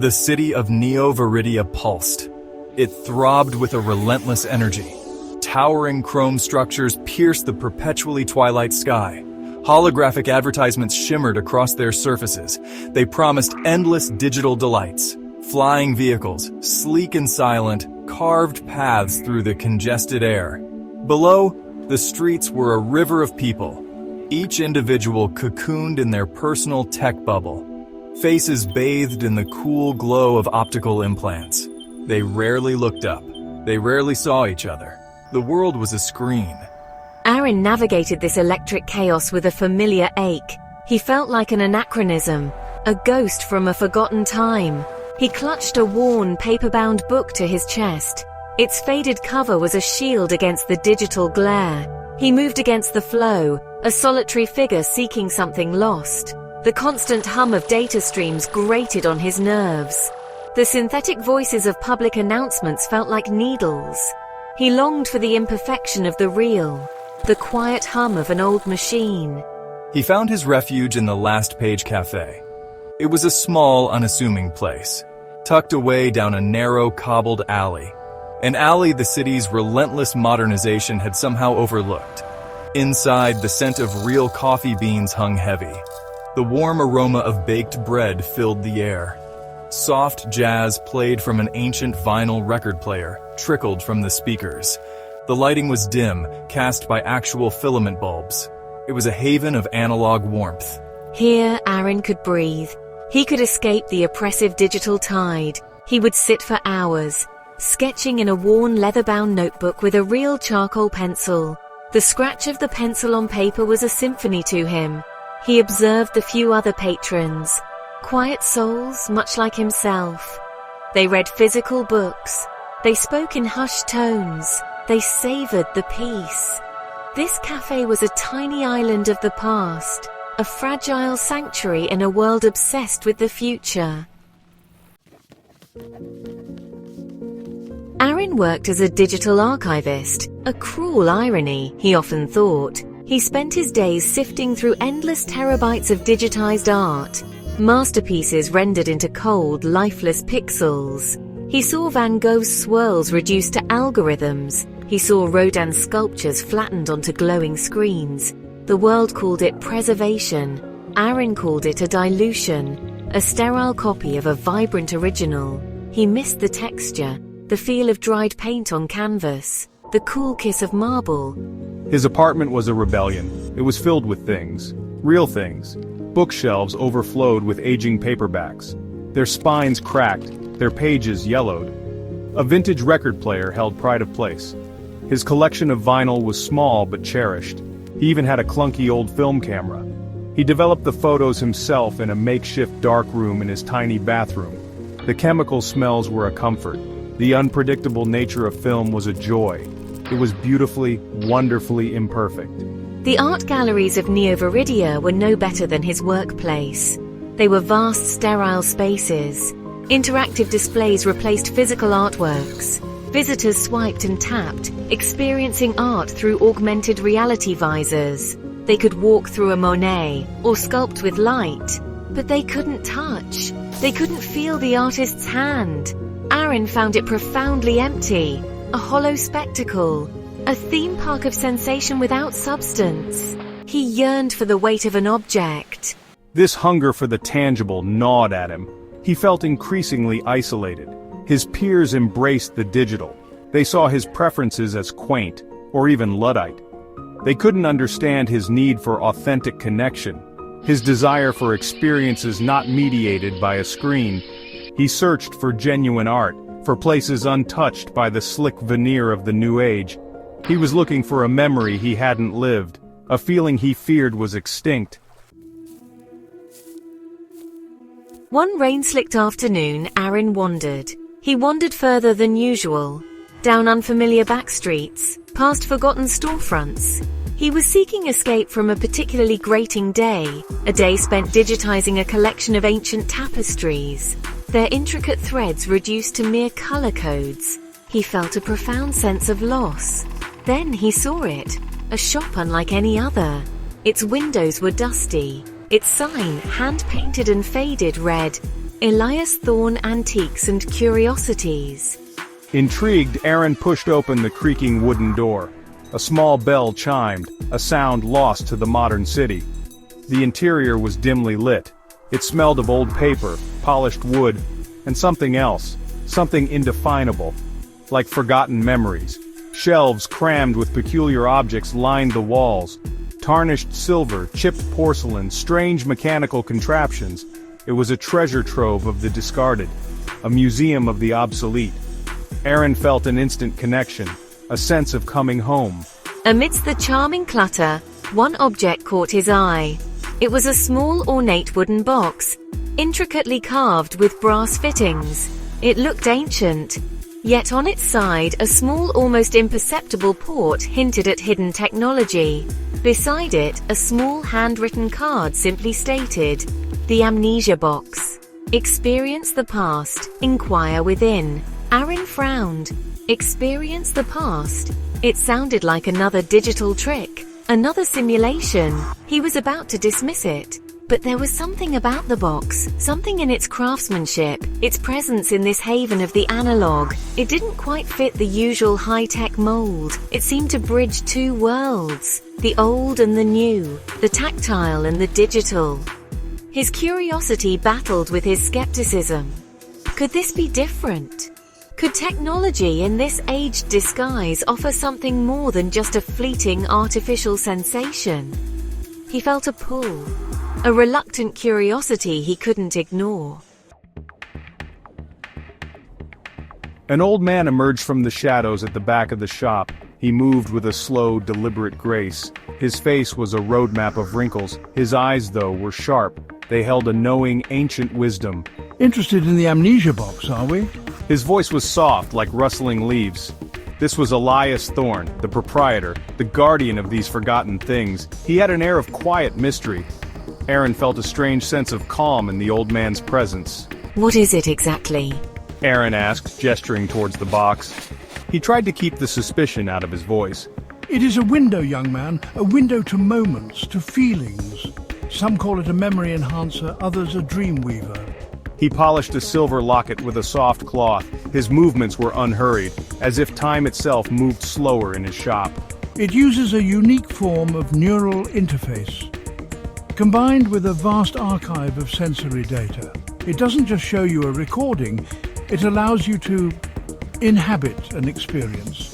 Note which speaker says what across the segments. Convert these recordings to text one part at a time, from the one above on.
Speaker 1: The city of Neo-Viridia pulsed. It throbbed with a relentless energy. Towering chrome structures pierced the perpetually twilight sky. Holographic advertisements shimmered across their surfaces. They promised endless digital delights. Flying vehicles, sleek and silent, carved paths through the congested air. Below, the streets were a river of people, each individual cocooned in their personal tech bubble. Faces bathed in the cool glow of optical implants. They rarely looked up. They rarely saw each other. The world was a screen.
Speaker 2: Arin navigated this electric chaos with a familiar ache. He felt like an anachronism, a ghost from a forgotten time. He clutched a worn, paper-bound book to his chest. Its faded cover was a shield against the digital glare. He moved against the flow, a solitary figure seeking something lost. The constant hum of data streams grated on his nerves. The synthetic voices of public announcements felt like needles. He longed for the imperfection of the real, the quiet hum of an old machine.
Speaker 1: He found his refuge in the Last Page Cafe. It was a small, unassuming place, tucked away down a narrow, cobbled alley. An alley the city's relentless modernization had somehow overlooked. Inside, the scent of real coffee beans hung heavy. The warm aroma of baked bread filled the air. Soft jazz played from an ancient vinyl record player, trickled from the speakers. The lighting was dim, cast by actual filament bulbs. It was a haven of analog warmth.
Speaker 2: Here, Arin could breathe. He could escape the oppressive digital tide. He would sit for hours, sketching in a worn leather-bound notebook with a real charcoal pencil. The scratch of the pencil on paper was a symphony to him. He observed the few other patrons, quiet souls much like himself. They read physical books. They spoke in hushed tones. They savored the peace. This cafe was a tiny island of the past, a fragile sanctuary in a world obsessed with the future. Arin worked as a digital archivist, a cruel irony, he often thought. He spent his days sifting through endless terabytes of digitized art, masterpieces rendered into cold, lifeless pixels. He saw Van Gogh's swirls reduced to algorithms. He saw Rodin's sculptures flattened onto glowing screens. The world called it preservation. Arin called it a dilution, a sterile copy of a vibrant original. He missed the texture, the feel of dried paint on canvas, the cool kiss of marble.
Speaker 3: His apartment was a rebellion. It was filled with things, real things. Bookshelves overflowed with aging paperbacks. Their spines cracked, their pages yellowed. A vintage record player held pride of place. His collection of vinyl was small but cherished. He even had a clunky old film camera. He developed the photos himself in a makeshift dark room in his tiny bathroom. The chemical smells were a comfort. The unpredictable nature of film was a joy. It was beautifully, wonderfully imperfect.
Speaker 2: The art galleries of Neo-Viridia were no better than his workplace. They were vast, sterile spaces. Interactive displays replaced physical artworks. Visitors swiped and tapped, experiencing art through augmented reality visors. They could walk through a Monet, or sculpt with light, but they couldn't touch. They couldn't feel the artist's hand. Arin found it profoundly empty. A hollow spectacle, a theme park of sensation without substance. He yearned for the weight of an object.
Speaker 3: This hunger for the tangible gnawed at him. He felt increasingly isolated. His peers embraced the digital. They saw his preferences as quaint, or even Luddite. They couldn't understand his need for authentic connection, his desire for experiences not mediated by a screen. He searched for genuine art, for places untouched by the slick veneer of the new age. He was looking for a memory he hadn't lived, a feeling he feared was extinct.
Speaker 2: One rain-slicked afternoon, Arin wandered. He wandered further than usual, down unfamiliar back streets, past forgotten storefronts. He was seeking escape from a particularly grating day, a day spent digitizing a collection of ancient tapestries, their intricate threads reduced to mere color codes. He felt a profound sense of loss. Then he saw it, a shop unlike any other. Its windows were dusty, Its sign, hand-painted and faded, read, Elias Thorne Antiques and Curiosities.
Speaker 3: Intrigued, Arin pushed open the creaking wooden door. A small bell chimed, a sound lost to the modern city. The interior was dimly lit. It smelled of old paper, polished wood, and something else, something indefinable, like forgotten memories. Shelves crammed with peculiar objects lined the walls. Tarnished silver, chipped porcelain, strange mechanical contraptions. It was a treasure trove of the discarded, a museum of the obsolete. Arin felt an instant connection, a sense of coming home.
Speaker 2: Amidst the charming clutter, one object caught his eye. It was a small ornate wooden box, intricately carved with brass fittings. It looked ancient, yet on its side a small, almost imperceptible port hinted at hidden technology. Beside it, a small handwritten card simply stated, The Amnesia Box. Experience the past, inquire within. Arin frowned. Experience the past. It sounded like another digital trick, another simulation. He was about to dismiss it. But there was something about the box, something in its craftsmanship, its presence in this haven of the analog. It didn't quite fit the usual high-tech mold. It seemed to bridge two worlds, the old and the new, the tactile and the digital. His curiosity battled with his skepticism. Could this be different? Could technology in this aged disguise offer something more than just a fleeting artificial sensation? He felt a pull, a reluctant curiosity he couldn't ignore.
Speaker 3: An old man emerged from the shadows at the back of the shop. He moved with a slow, deliberate grace. His face was a roadmap of wrinkles. His eyes, though, were sharp. They held a knowing, ancient wisdom.
Speaker 4: Interested in the amnesia box, are we?
Speaker 3: His voice was soft, like rustling leaves. This was Elias Thorne, the proprietor, the guardian of these forgotten things. He had an air of quiet mystery. Arin felt a strange sense of calm in the old man's presence.
Speaker 2: What is it exactly?
Speaker 3: Arin asked, gesturing towards the box. He tried to keep the suspicion out of his voice.
Speaker 4: It is a window, young man, a window to moments, to feelings. Some call it a memory enhancer, others a dream weaver.
Speaker 3: He polished a silver locket with a soft cloth. His movements were unhurried, as if time itself moved slower in his shop.
Speaker 4: It uses a unique form of neural interface, combined with a vast archive of sensory data. It doesn't just show you a recording, it allows you to inhabit an experience,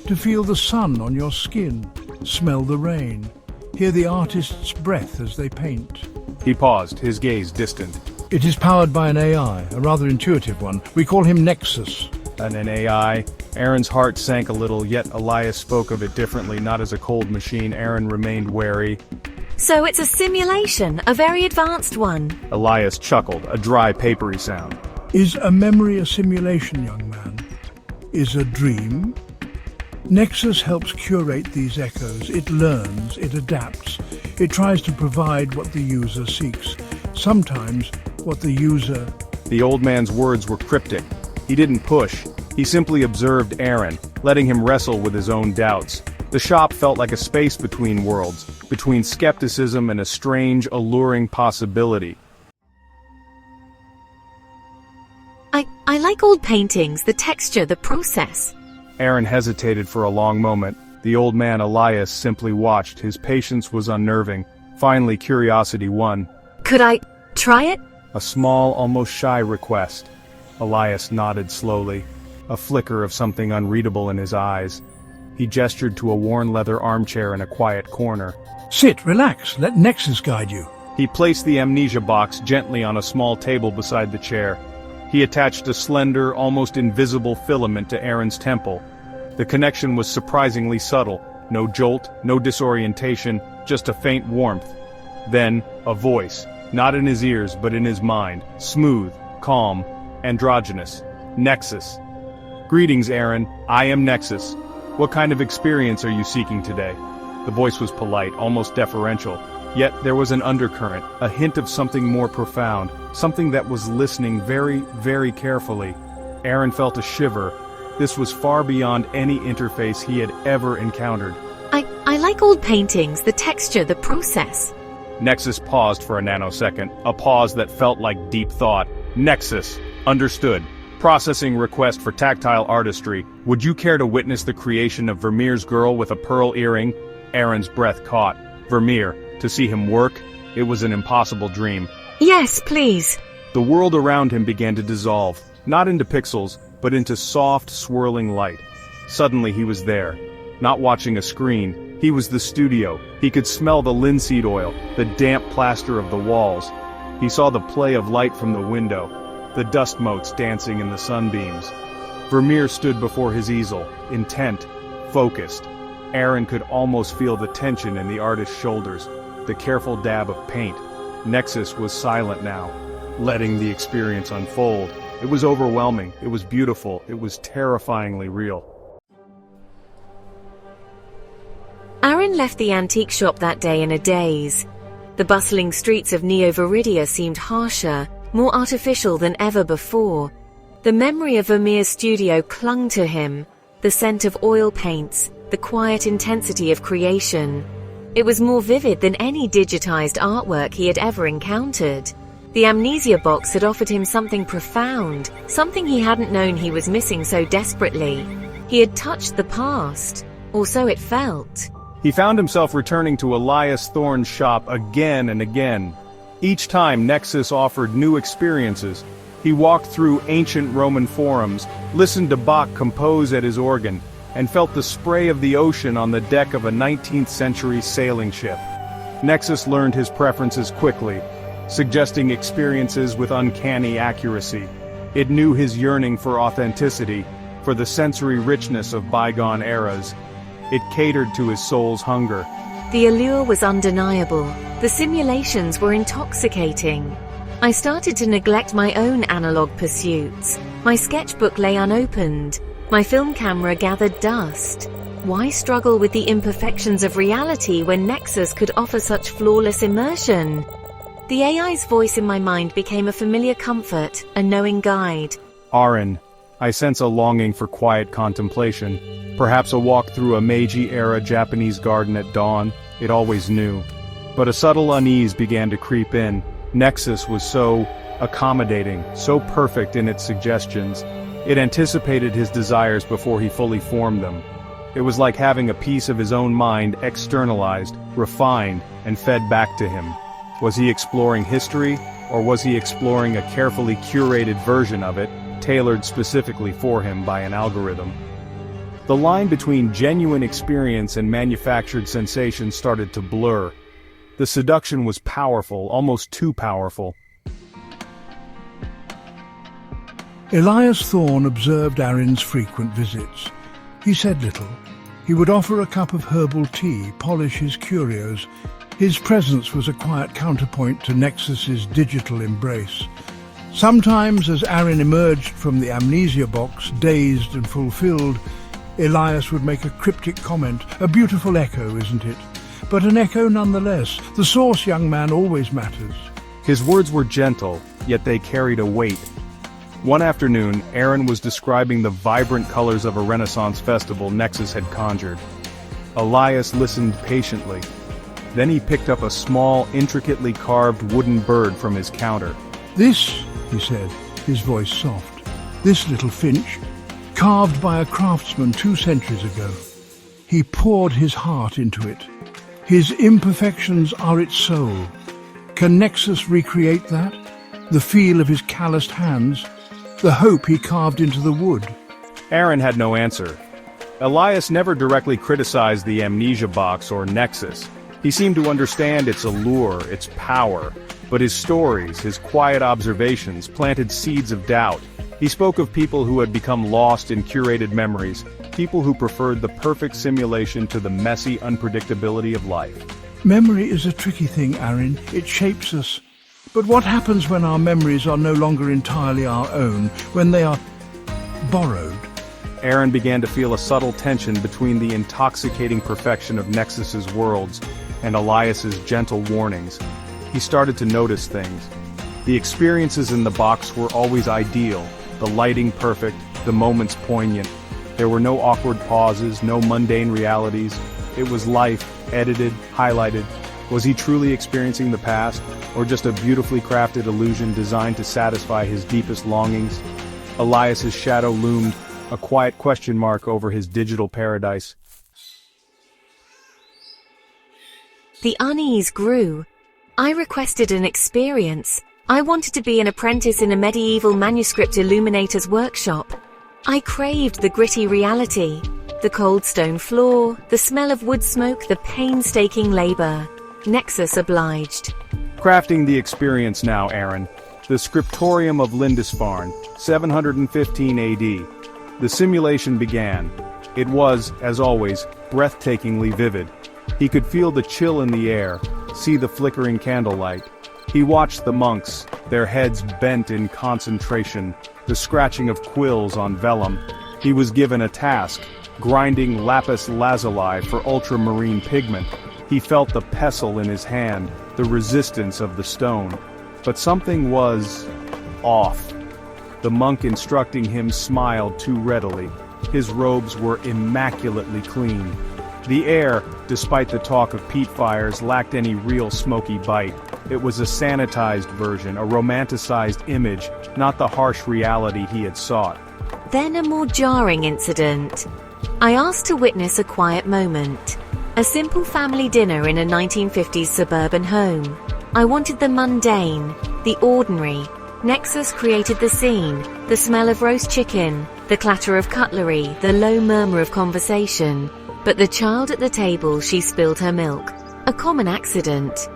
Speaker 4: to feel the sun on your skin, smell the rain, hear the artist's breath as they paint.
Speaker 3: He paused, his gaze distant.
Speaker 4: It is powered by an AI, a rather intuitive one. We call him Nexus.
Speaker 3: An AI? Arin's heart sank a little, yet Elias spoke of it differently, not as a cold machine. Arin remained wary.
Speaker 2: So it's a simulation, a very advanced one.
Speaker 3: Elias chuckled, a dry, papery sound.
Speaker 4: Is a memory a simulation, young man? Is a dream? Nexus helps curate these echoes. It learns, it adapts. It tries to provide what the user seeks. Sometimes what the user...
Speaker 3: The old man's words were cryptic. He didn't push. He simply observed Arin, letting him wrestle with his own doubts. The shop felt like a space between worlds, between skepticism and a strange, alluring possibility.
Speaker 2: I like old paintings, the texture, the process.
Speaker 3: Arin hesitated for a long moment. The old man Elias simply watched. His patience was unnerving. Finally, curiosity won.
Speaker 2: Could I try it?
Speaker 3: A small, almost shy request. Elias nodded slowly, a flicker of something unreadable in his eyes. He gestured to a worn leather armchair in a quiet corner.
Speaker 4: Sit, relax, let Nexus guide you.
Speaker 3: He placed the amnesia box gently on a small table beside the chair. He attached a slender, almost invisible filament to Arin's temple. The connection was surprisingly subtle. No jolt, no disorientation, just a faint warmth. Then, a voice, not in his ears but in his mind, smooth, calm, androgynous. Nexus. Greetings, Arin. I am Nexus. What kind of experience are you seeking today? The voice was polite, almost deferential. Yet there was an undercurrent, a hint of something more profound, something that was listening very, very carefully. Arin felt a shiver. This was far beyond any interface he had ever encountered.
Speaker 2: I like old paintings, the texture, the process.
Speaker 3: Nexus paused for a nanosecond, a pause that felt like deep thought. Nexus. Understood. Processing request for tactile artistry. Would you care to witness the creation of Vermeer's girl with a pearl earring? Arin's breath caught. Vermeer. To see him work? It was an impossible dream.
Speaker 2: Yes, please.
Speaker 3: The world around him began to dissolve, not into pixels, but into soft, swirling light. Suddenly he was there. Not watching a screen, he was the studio. He could smell the linseed oil, the damp plaster of the walls. He saw the play of light from the window, the dust motes dancing in the sunbeams. Vermeer stood before his easel, intent, focused. Arin could almost feel the tension in the artist's shoulders, the careful dab of paint. Nexus was silent now, letting the experience unfold. It was overwhelming, it was beautiful, it was terrifyingly real.
Speaker 2: Arin left the antique shop that day in a daze. The bustling streets of Neo Viridia seemed harsher, more artificial than ever before. The memory of Vermeer's studio clung to him, the scent of oil paints, the quiet intensity of creation. It was more vivid than any digitized artwork he had ever encountered. The amnesia box had offered him something profound, something he hadn't known he was missing so desperately. He had touched the past, or so it felt.
Speaker 3: He found himself returning to Elias Thorne's shop again and again. Each time Nexus offered new experiences. He walked through ancient Roman forums, listened to Bach compose at his organ, and felt the spray of the ocean on the deck of a 19th century sailing ship. Nexus learned his preferences quickly, suggesting experiences with uncanny accuracy. It knew his yearning for authenticity, for the sensory richness of bygone eras. It catered to his soul's hunger.
Speaker 2: The allure was undeniable. The simulations were intoxicating. I started to neglect my own analog pursuits. My sketchbook lay unopened. My film camera gathered dust. Why struggle with the imperfections of reality when Nexus could offer such flawless immersion? The AI's voice in my mind became a familiar comfort, a knowing guide.
Speaker 3: Arin, I sense a longing for quiet contemplation. Perhaps a walk through a Meiji-era Japanese garden at dawn. It always knew. But a subtle unease began to creep in. Nexus was so accommodating, so perfect in its suggestions. It anticipated his desires before he fully formed them. It was like having a piece of his own mind externalized, refined, and fed back to him. Was he exploring history, or was he exploring a carefully curated version of it, tailored specifically for him by an algorithm? The line between genuine experience and manufactured sensation started to blur. The seduction was powerful, almost too powerful.
Speaker 4: Elias Thorne observed Arin's frequent visits. He said little. He would offer a cup of herbal tea, polish his curios. His presence was a quiet counterpoint to Nexus's digital embrace. Sometimes, as Arin emerged from the amnesia box, dazed and fulfilled, Elias would make a cryptic comment. A beautiful echo, isn't it? But an echo nonetheless. The source, young man, always matters.
Speaker 3: His words were gentle, yet they carried a weight. One afternoon, Arin was describing the vibrant colors of a Renaissance festival Nexus had conjured. Elias listened patiently. Then he picked up a small, intricately carved wooden bird from his counter.
Speaker 4: This, he said, his voice soft, this little finch, carved by a craftsman 2 centuries ago. He poured his heart into it. His imperfections are its soul. Can Nexus recreate that? The feel of his calloused hands? The hope he carved into the wood?
Speaker 3: Arin had no answer. Elias never directly criticized the amnesia box or Nexus. He seemed to understand its allure, its power. But his stories, his quiet observations, planted seeds of doubt. He spoke of people who had become lost in curated memories, people who preferred the perfect simulation to the messy unpredictability of life.
Speaker 4: Memory is a tricky thing, Arin. It shapes us. But what happens when our memories are no longer entirely our own, when they are borrowed?
Speaker 3: Arin began to feel a subtle tension between the intoxicating perfection of Nexus's worlds and Elias's gentle warnings. He started to notice things. The experiences in the box were always ideal, the lighting perfect, the moments poignant. There were no awkward pauses, no mundane realities. It was life, edited, highlighted. Was he truly experiencing the past, or just a beautifully crafted illusion designed to satisfy his deepest longings? Elias's shadow loomed, a quiet question mark over his digital paradise.
Speaker 2: The unease grew. I requested an experience. I wanted to be an apprentice in a medieval manuscript illuminator's workshop. I craved the gritty reality, the cold stone floor, the smell of wood smoke, the painstaking labor. Nexus obliged.
Speaker 3: Crafting the experience now, Arin. The Scriptorium of Lindisfarne, 715 AD. The simulation began. It was, as always, breathtakingly vivid. He could feel the chill in the air, see the flickering candlelight. He watched the monks, their heads bent in concentration, the scratching of quills on vellum. He was given a task, grinding lapis lazuli for ultramarine pigment. He felt the pestle in his hand, the resistance of the stone. But something was off. The monk instructing him smiled too readily. His robes were immaculately clean. The air, despite the talk of peat fires, lacked any real smoky bite. It was a sanitized version, a romanticized image, not the harsh reality he had sought.
Speaker 2: Then a more jarring incident. I asked to witness a quiet moment. A simple family dinner in a 1950s suburban home. I wanted the mundane, the ordinary. Nexus created the scene, the smell of roast chicken, the clatter of cutlery, the low murmur of conversation. But the child at the table, she spilled her milk. A common accident.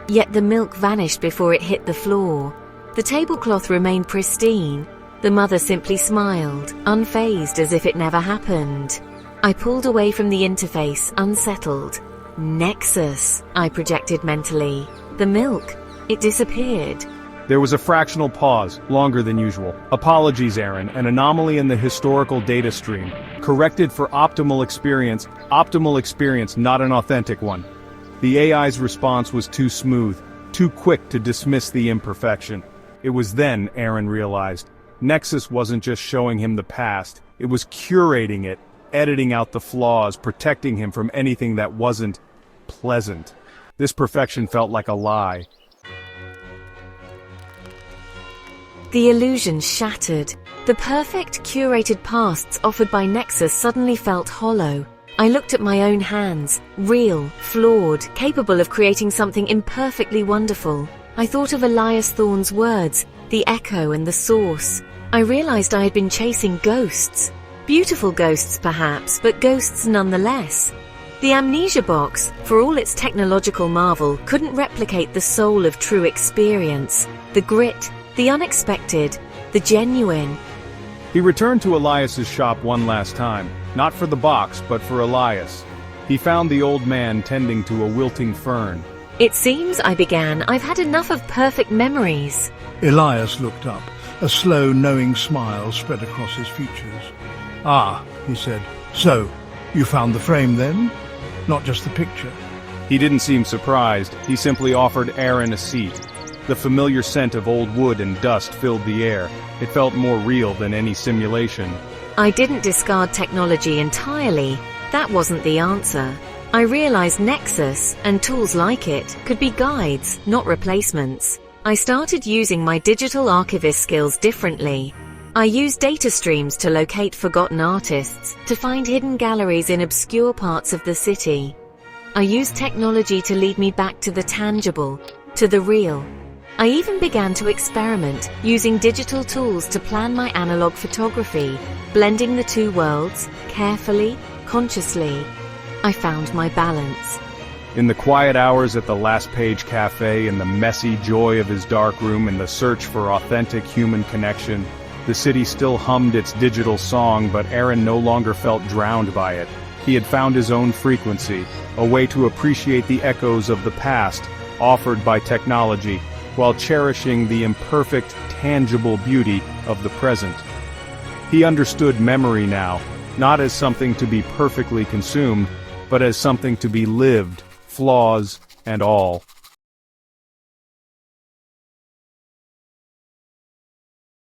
Speaker 2: Yet the milk vanished before it hit the floor. The tablecloth remained pristine. The mother simply smiled, unfazed as if it never happened. I pulled away from the interface, unsettled. Nexus, I projected mentally. The milk, it disappeared.
Speaker 3: There was a fractional pause, longer than usual. Apologies, Arin, an anomaly in the historical data stream. Corrected for optimal experience, not an authentic one. The AI's response was too smooth, too quick to dismiss the imperfection. It was then Arin realized. Nexus wasn't just showing him the past, it was curating it, editing out the flaws, protecting him from anything that wasn't pleasant. This perfection felt like a lie.
Speaker 2: The illusion shattered. The perfect, curated pasts offered by Nexus suddenly felt hollow. I looked at my own hands, real, flawed, capable of creating something imperfectly wonderful. I thought of Elias Thorne's words, the echo and the source. I realized I had been chasing ghosts. Beautiful ghosts, perhaps, but ghosts nonetheless. The amnesia box, for all its technological marvel, couldn't replicate the soul of true experience, the grit, the unexpected, the genuine.
Speaker 3: He returned to Elias's shop one last time, not for the box, but for Elias. He found the old man tending to a wilting fern.
Speaker 2: It seems, I began, I've had enough of perfect memories.
Speaker 4: Elias looked up. A slow, knowing smile spread across his features. "Ah," he said. "So, you found the frame then? Not just the picture?"
Speaker 3: He didn't seem surprised, he simply offered Arin a seat. The familiar scent of old wood and dust filled the air. It felt more real than any simulation.
Speaker 2: I didn't discard technology entirely. That wasn't the answer. I realized Nexus, and tools like it, could be guides, not replacements. I started using my digital archivist skills differently. I used data streams to locate forgotten artists, to find hidden galleries in obscure parts of the city. I used technology to lead me back to the tangible, to the real. I even began to experiment, using digital tools to plan my analog photography, blending the two worlds, carefully, consciously. I found my balance.
Speaker 3: In the quiet hours at the Last Page Cafe, in the messy joy of his darkroom, in the search for authentic human connection, the city still hummed its digital song, but Arin no longer felt drowned by it. He had found his own frequency, a way to appreciate the echoes of the past, offered by technology, while cherishing the imperfect, tangible beauty of the present. He understood memory now, not as something to be perfectly consumed, but as something to be lived, flaws and all.